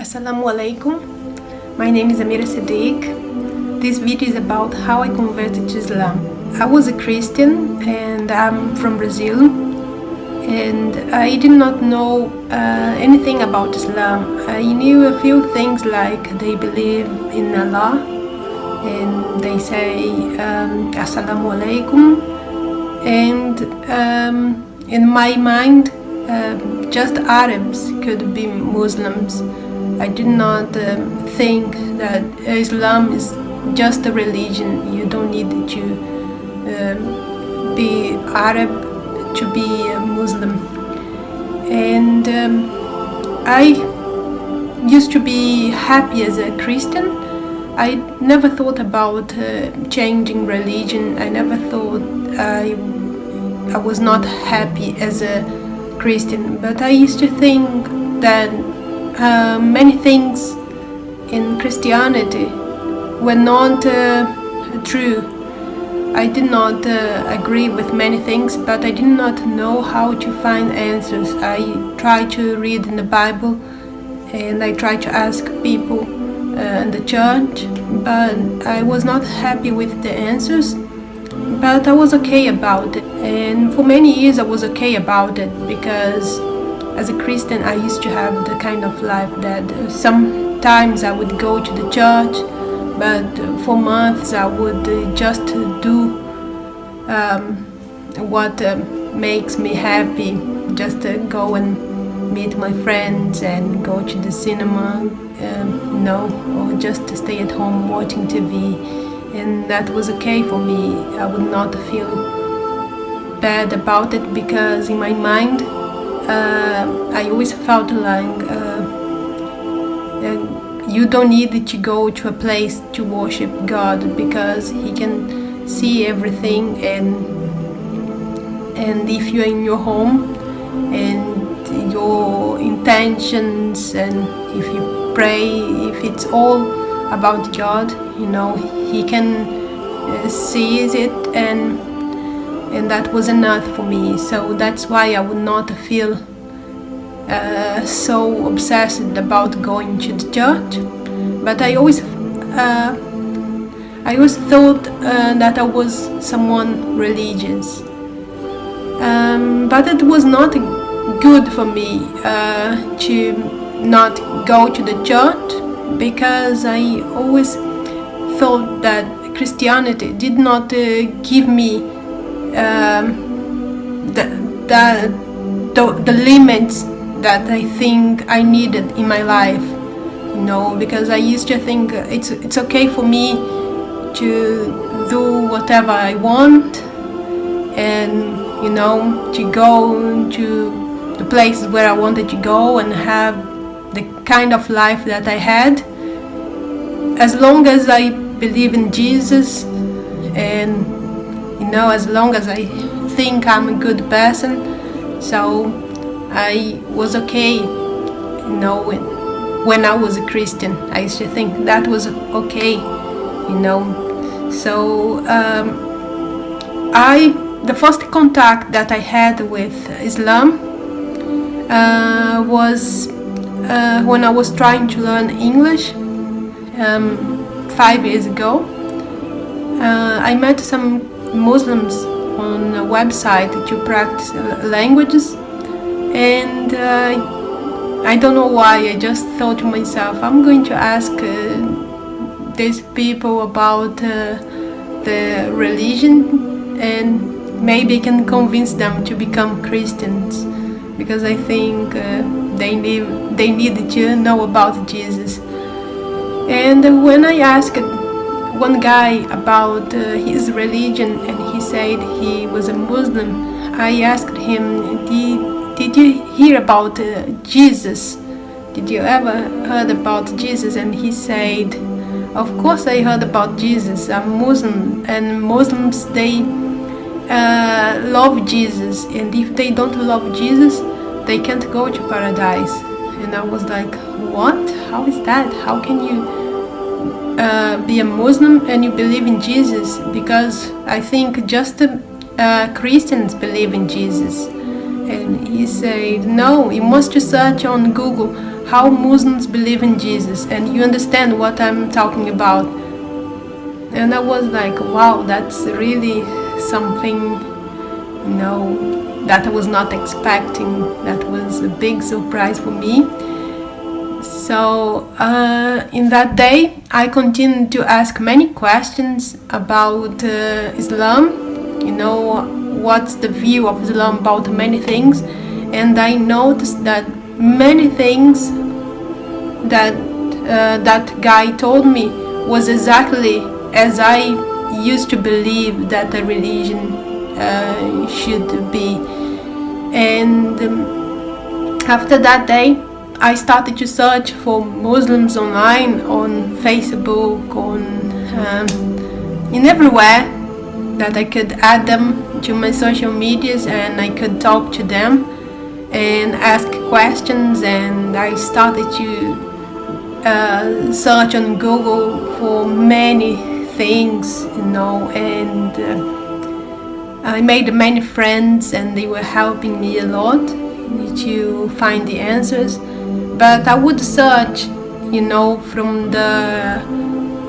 Assalamu alaikum. My name is Amira Siddiq. This video is about how I converted to Islam. I was a Christian and I'm from Brazil, and I did not know anything about Islam. I knew a few things, like they believe in Allah and they say Assalamu alaikum, and in my mind just Arabs could be Muslims. I did not think that Islam is just a religion. You don't need to be Arab to be a Muslim. And I used to be happy as a Christian. I never thought about changing religion. I never thought I was not happy as a Christian, but I used to think that many things in Christianity were not true. I did not agree with many things, but I did not know how to find answers. I tried to read in the Bible and I tried to ask people in the church, but I was not happy with the answers. But I was okay about it, and for many years I was okay about it, because as a Christian I used to have the kind of life that sometimes I would go to the church, but for months I would just do what makes me happy, just go and meet my friends and go to the cinema, or just to stay at home watching TV. And that was okay for me. I would not feel bad about it, because in my mind I always felt like you don't need to go to a place to worship God, because He can see everything, and if you're in your home and your intentions, and if you pray, if it's all about God, He can see it, and that was enough for me. So that's why I would not feel so obsessed about going to the church. But I always thought that I was someone religious, but it was not good for me to not go to the church, because I always thought that Christianity did not give me the limits that I think I needed in my life, because I used to think it's okay for me to do whatever I want, and to go to the places where I wanted to go and have the kind of life that I had, as long as I believe in Jesus, and as long as I think I'm a good person. So I was okay, when I was a Christian. I used to think that was okay, So the first contact that I had with Islam was when I was trying to learn English 5 years ago. I met some Muslims on a website to practice languages, and I don't know why, I just thought to myself, I'm going to ask these people about the religion, and maybe I can convince them to become Christians, because I think they need to know about Jesus. And when I asked one guy about his religion, and he said he was a Muslim, I asked him, did you hear about Jesus? Did you ever heard about Jesus? And he said, of course I heard about Jesus. I'm Muslim, and Muslims, they love Jesus, and if they don't love Jesus, they can't go to paradise. And I was like, what? How is that? How can you be a Muslim and you believe in Jesus? Because I think just Christians believe in Jesus. And he said, no, you must search on Google how Muslims believe in Jesus, and you understand what I'm talking about. And I was like, wow, that's really something, that I was not expecting. That was a big surprise for me. So in that day, I continued to ask many questions about Islam, what's the view of Islam about many things. And I noticed that many things that that guy told me was exactly as I used to believe that a religion should be. And after that day, I started to search for Muslims online, on Facebook, in everywhere that I could add them to my social medias, and I could talk to them and ask questions. And I started to search on Google for many things, and I made many friends, and they were helping me a lot to find the answers. But I would search, from the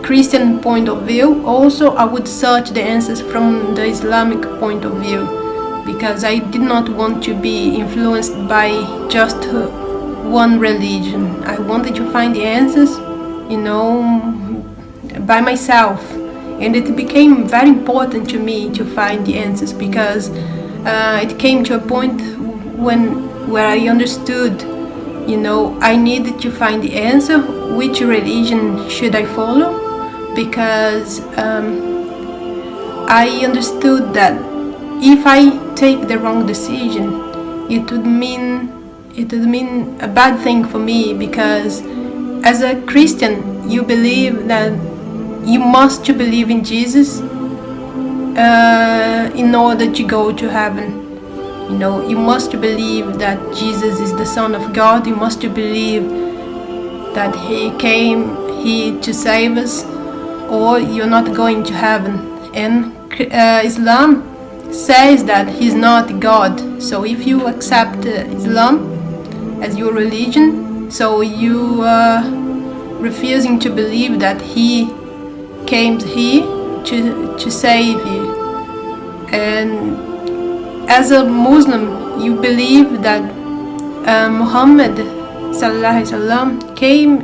Christian point of view. Also, I would search the answers from the Islamic point of view, because I did not want to be influenced by just one religion. I wanted to find the answers, by myself. And it became very important to me to find the answers, because it came to a point where I understood, I needed to find the answer. Which religion should I follow? Because I understood that if I take the wrong decision, it would mean a bad thing for me. Because as a Christian, you believe that you must believe in Jesus in order to go to heaven. You must believe that Jesus is the Son of God. You must believe that He came here to save us, or you're not going to heaven. And Islam says that He's not God. So if you accept Islam as your religion, so you are refusing to believe that He came here to save you. And as a Muslim, you believe that Muhammad sallallahu alaihi wasallam came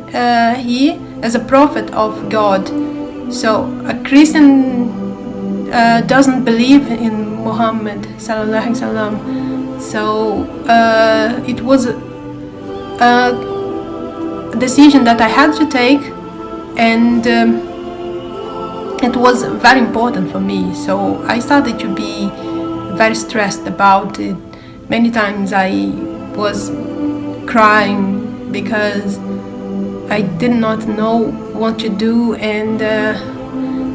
here as a prophet of God. So a Christian doesn't believe in Muhammad sallallahu alaihi wasallam. So it was a decision that I had to take, and it was very important for me. So I started to be very stressed about it. Many times I was crying because I did not know what to do. And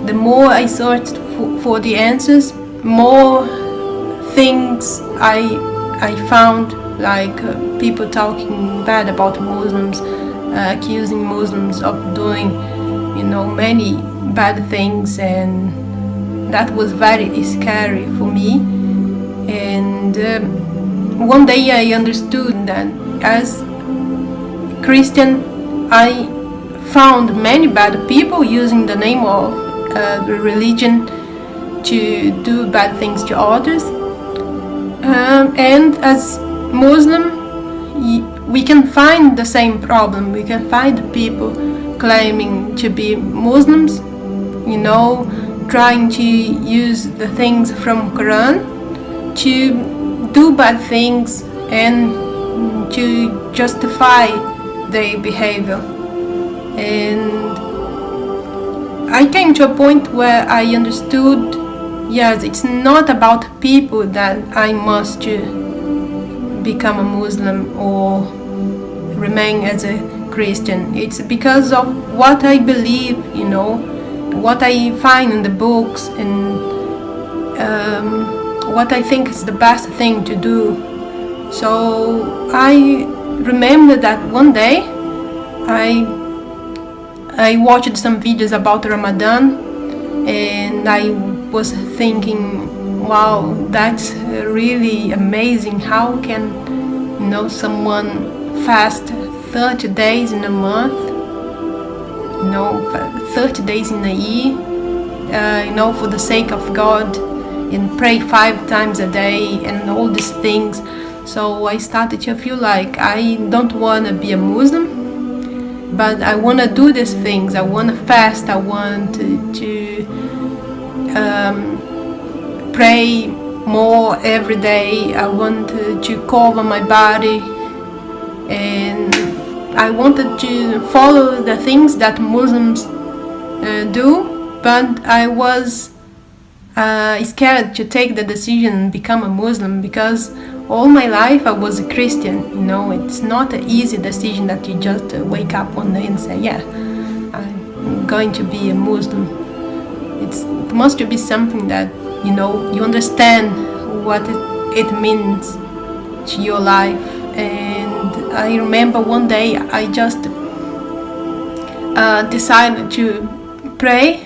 the more I searched for the answers, more things I found, like people talking bad about Muslims, accusing Muslims of doing many bad things, and that was very scary for me. And one day I understood that as Christian, I found many bad people using the name of religion to do bad things to others. And as Muslim, we can find the same problem. We can find people claiming to be Muslims, trying to use the things from Quran to do bad things and to justify their behavior. And I came to a point where I understood, yes, it's not about people that I must become a Muslim or remain as a Christian. It's because of what I believe, what I find in the books, and what I think is the best thing to do. So I remember that one day I watched some videos about Ramadan, and I was thinking, wow, that's really amazing. How can someone fast 30 days in a month, 30 days in a year, for the sake of God, and pray 5 times a day and all these things. So I started to feel like I don't want to be a Muslim, but I want to do these things. I want to fast. I want to pray more every day. I want to cover my body, and I wanted to follow the things that Muslims do, but I was scared to take the decision and become a Muslim, because all my life I was a Christian. It's not an easy decision that you just wake up one day and say, yeah, I'm going to be a Muslim. It must be something that you understand what it means to your life. And I remember one day I just decided to pray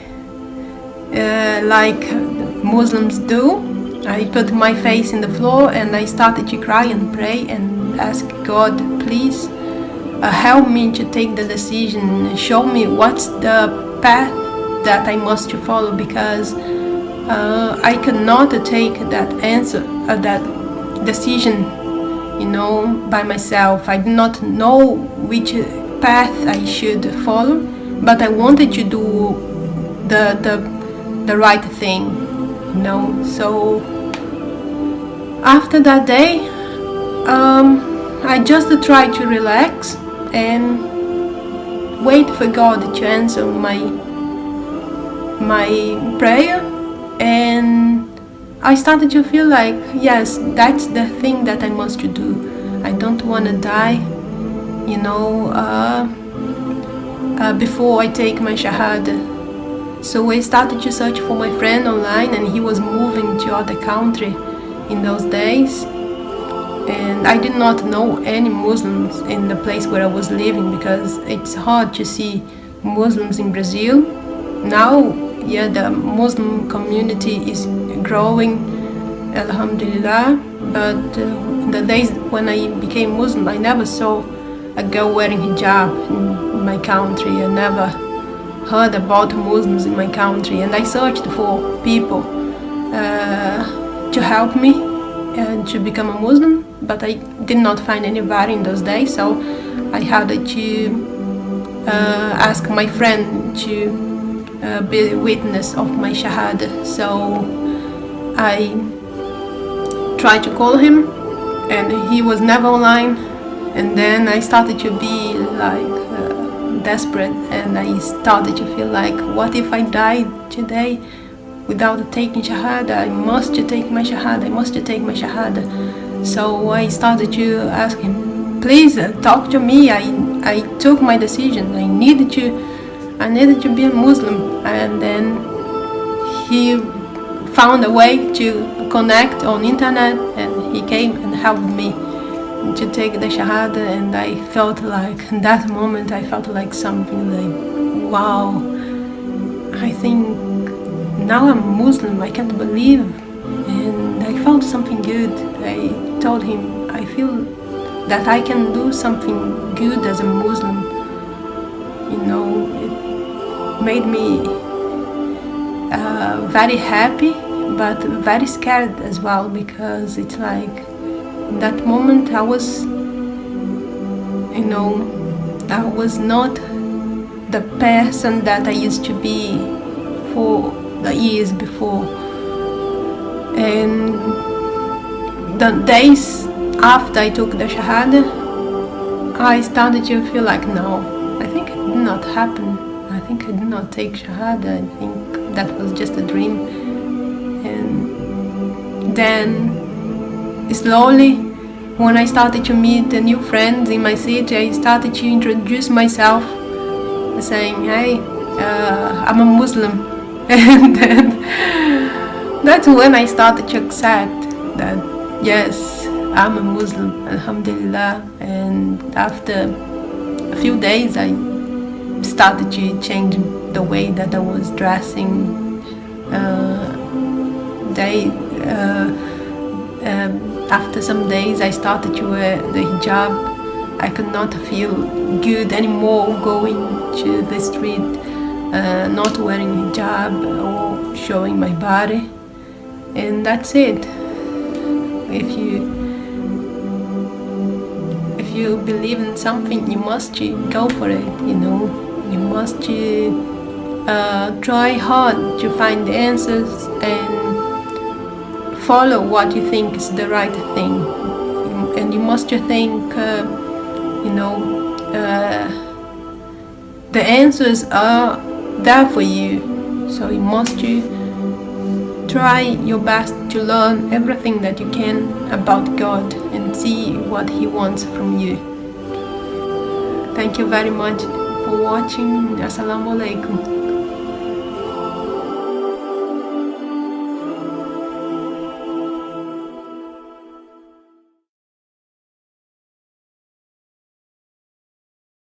like Muslims do. I put my face in the floor and I started to cry and pray and ask God, please help me to take the decision, show me what's the path that I must follow, because I could not take that answer, that decision, by myself. I did not know which path I should follow, but I wanted to do the right thing, So after that day, I just tried to relax and wait for God to answer my prayer, and I started to feel like, yes, that's the thing that I must do. I don't want to die, before I take my Shahada. So I started to search for my friend online, and he was moving to other country in those days. And I did not know any Muslims in the place where I was living, because it's hard to see Muslims in Brazil. Now, yeah, the Muslim community is growing, Alhamdulillah. But the days when I became Muslim, I never saw a girl wearing hijab in my country. I never heard about Muslims in my country, and I searched for people to help me to become a Muslim, but I did not find anybody in those days. So I had to ask my friend to be a witness of my Shahada. So I tried to call him, and he was never online. And then I started to be like desperate, and I started to feel like, what if I died today without taking Shahada? I must take my Shahada, I must take my Shahada. So I started to ask him, please talk to me. I took my decision. I needed to be a Muslim. And then he found a way to connect on internet, and he came and helped me to take the Shahada. And I felt like, in that moment, I felt like something like, wow, I think now I'm Muslim, I can't believe. And I felt something good. I told him, I feel that I can do something good as a Muslim. It made me very happy, but very scared as well, because it's like, in that moment I was not the person that I used to be for the years before. And the days after I took the Shahada, I started to feel like, no, I think it did not happen. I think I did not take Shahada. I think that was just a dream. And then slowly, when I started to meet the new friends in my city, I started to introduce myself, saying, hey, I'm a Muslim. And then that's when I started to accept that, yes, I'm a Muslim, Alhamdulillah. And after a few days, I started to change the way that I was dressing. After some days, I started to wear the hijab, I could not feel good anymore going to the street, not wearing hijab or showing my body. And that's it. If you believe in something, you must go for it, you know. You must try hard to find the answers and follow what you think is the right thing. And you must think, the answers are there for you. So you must try your best to learn everything that you can about God and see what He wants from you. Thank you very much for watching. Assalamu alaikum.